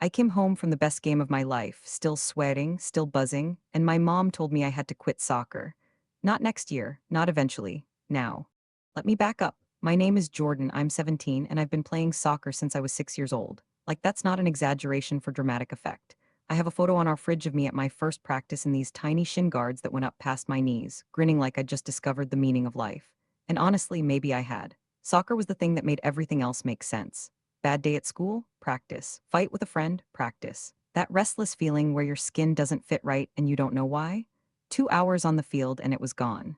I came home from the best game of my life, still sweating, still buzzing, and my mom told me I had to quit soccer. Not next year, not eventually, now. Let me back up. My name is Jordan, I'm 17, and I've been playing soccer since I was 6 years old. Like, that's not an exaggeration for dramatic effect. I have a photo on our fridge of me at my first practice in these tiny shin guards that went up past my knees, grinning like I'd just discovered the meaning of life. And honestly, maybe I had. Soccer was the thing that made everything else make sense. Bad day at school? Practice. Fight with a friend? Practice. That restless feeling where your skin doesn't fit right and you don't know why? 2 hours on the field and it was gone.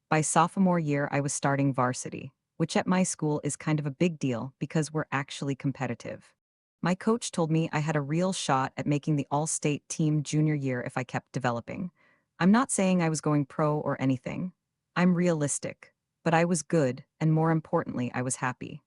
By sophomore year, I was starting varsity, which at my school is kind of a big deal because we're actually competitive. My coach told me I had a real shot at making the all-state team junior year if I kept developing. I'm not saying I was going pro or anything. I'm realistic. But I was good, and more importantly, I was happy.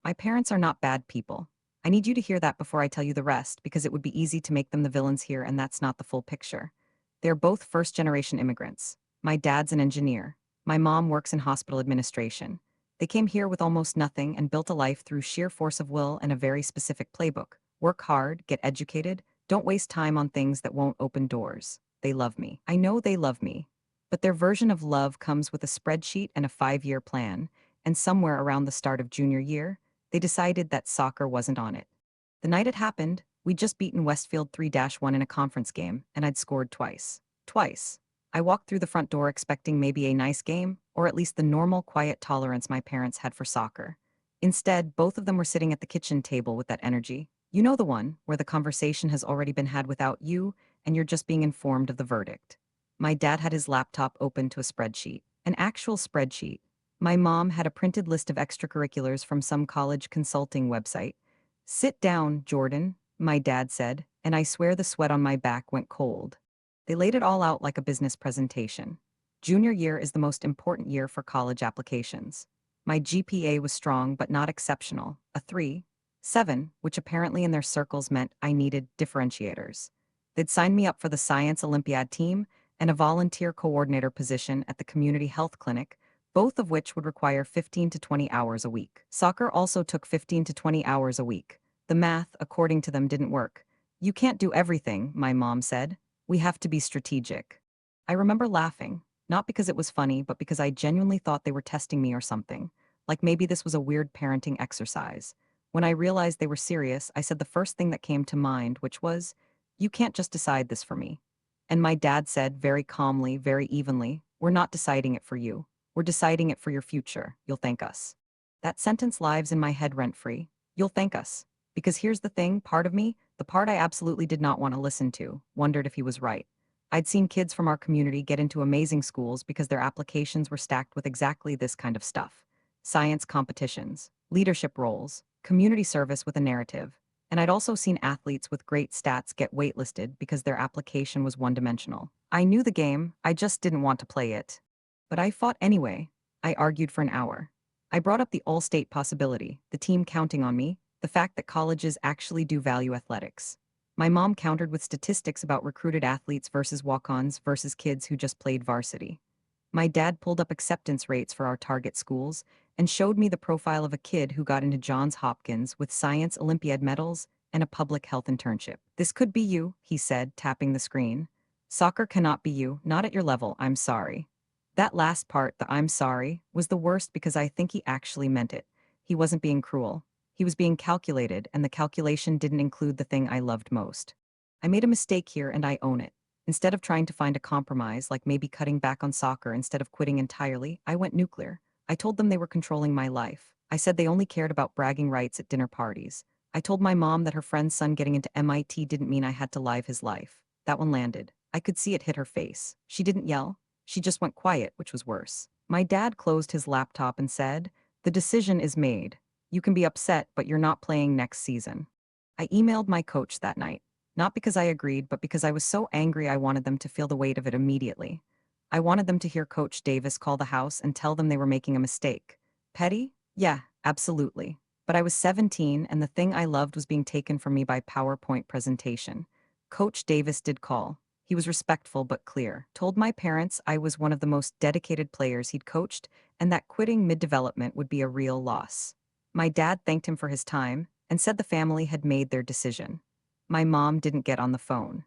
My parents are not bad people. I need you to hear that before I tell you the rest, because it would be easy to make them the villains here, and that's not the full picture. They're both first-generation immigrants. My dad's an engineer. My mom works in hospital administration. They came here with almost nothing and built a life through sheer force of will and a very specific playbook. Work hard, get educated, don't waste time on things that won't open doors. They love me. I know they love me. But their version of love comes with a spreadsheet and a 5-year plan, and somewhere around the start of junior year, they decided that soccer wasn't on it. The night it happened, we'd just beaten Westfield 3-1 in a conference game, and I'd scored twice. Twice. I walked through the front door expecting maybe a nice game, or at least the normal, quiet tolerance my parents had for soccer. Instead, both of them were sitting at the kitchen table with that energy. You know, the one where the conversation has already been had without you, and you're just being informed of the verdict. My dad had his laptop open to a spreadsheet, an actual spreadsheet. My mom had a printed list of extracurriculars from some college consulting website. Sit down, Jordan, my dad said, and I swear the sweat on my back went cold. They laid it all out like a business presentation. Junior year is the most important year for college applications. My GPA was strong but not exceptional, a 3.7, which apparently in their circles meant I needed differentiators. They'd signed me up for the Science Olympiad team and a volunteer coordinator position at the community health clinic, both of which would require 15 to 20 hours a week. Soccer also took 15 to 20 hours a week. The math, according to them, didn't work. You can't do everything, my mom said. We have to be strategic. I remember laughing, not because it was funny, but because I genuinely thought they were testing me or something. Like maybe this was a weird parenting exercise. When I realized they were serious, I said the first thing that came to mind, which was, you can't just decide this for me. And my dad said, very calmly, very evenly, we're not deciding it for you. We're deciding it for your future. You'll thank us. That sentence lives in my head rent-free. You'll thank us. Because here's the thing, part of me, the part I absolutely did not want to listen to, wondered if he was right. I'd seen kids from our community get into amazing schools because their applications were stacked with exactly this kind of stuff. Science competitions, leadership roles, community service with a narrative. And I'd also seen athletes with great stats get waitlisted because their application was one-dimensional. I knew the game, I just didn't want to play it. But I fought anyway. I argued for an hour. I brought up the all-state possibility, the team counting on me, the fact that colleges actually do value athletics. My mom countered with statistics about recruited athletes versus walk-ons versus kids who just played varsity. My dad pulled up acceptance rates for our target schools and showed me the profile of a kid who got into Johns Hopkins with Science Olympiad medals and a public health internship. This could be you, he said, tapping the screen. Soccer cannot be you, not at your level, I'm sorry. That last part, the I'm sorry, was the worst because I think he actually meant it. He wasn't being cruel. He was being calculated, and the calculation didn't include the thing I loved most. I made a mistake here and I own it. Instead of trying to find a compromise, like maybe cutting back on soccer instead of quitting entirely, I went nuclear. I told them they were controlling my life. I said they only cared about bragging rights at dinner parties. I told my mom that her friend's son getting into MIT didn't mean I had to live his life. That one landed. I could see it hit her face. She didn't yell. She just went quiet, which was worse. My dad closed his laptop and said, "The decision is made. You can be upset, but you're not playing next season." I emailed my coach that night. Not because I agreed, but because I was so angry I wanted them to feel the weight of it immediately. I wanted them to hear Coach Davis call the house and tell them they were making a mistake. Petty? Yeah, absolutely. But I was 17 and the thing I loved was being taken from me by PowerPoint presentation. Coach Davis did call. He was respectful but clear. Told my parents I was one of the most dedicated players he'd coached and that quitting mid-development would be a real loss. My dad thanked him for his time and said the family had made their decision. My mom didn't get on the phone.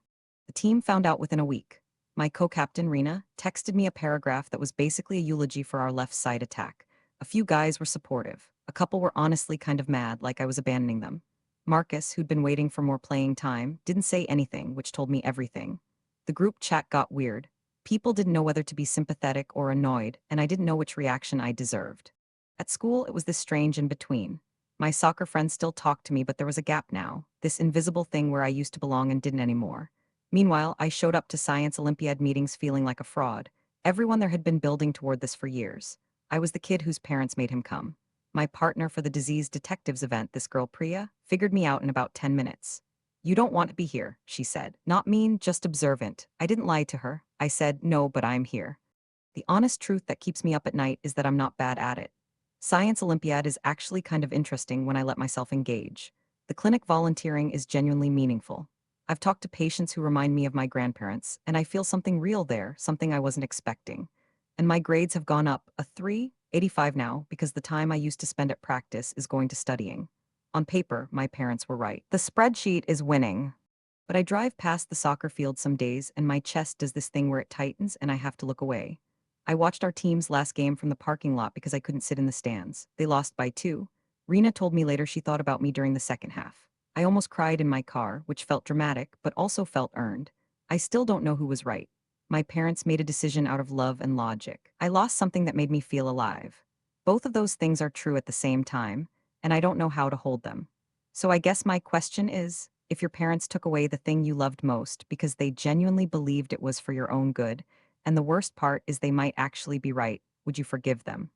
The team found out within a week. My co-captain, Rena, texted me a paragraph that was basically a eulogy for our left side attack. A few guys were supportive. A couple were honestly kind of mad, like I was abandoning them. Marcus, who'd been waiting for more playing time, didn't say anything, which told me everything. The group chat got weird. People didn't know whether to be sympathetic or annoyed, and I didn't know which reaction I deserved. At school, it was this strange in between. My soccer friends still talked to me, but there was a gap now, this invisible thing where I used to belong and didn't anymore. Meanwhile, I showed up to science Olympiad meetings feeling like a fraud. Everyone there had been building toward this for years. I was the kid whose parents made him come. My partner for the disease detectives event, this girl Priya, figured me out in about 10 minutes. You don't want to be here, she said. Not mean, just observant. I didn't lie to her. I said, no, but I'm here. The honest truth that keeps me up at night is that I'm not bad at it. Science Olympiad is actually kind of interesting when I let myself engage. The clinic volunteering is genuinely meaningful. I've talked to patients who remind me of my grandparents, and I feel something real there, something I wasn't expecting. And my grades have gone up, a 3.85 now, because the time I used to spend at practice is going to studying. On paper, my parents were right. The spreadsheet is winning. But I drive past the soccer field some days and my chest does this thing where it tightens and I have to look away. I watched our team's last game from the parking lot because I couldn't sit in the stands. They lost by 2. Rena told me later she thought about me during the second half. I almost cried in my car, which felt dramatic, but also felt earned. I still don't know who was right. My parents made a decision out of love and logic. I lost something that made me feel alive. Both of those things are true at the same time, and I don't know how to hold them. So I guess my question is, if your parents took away the thing you loved most because they genuinely believed it was for your own good, and the worst part is they might actually be right, would you forgive them?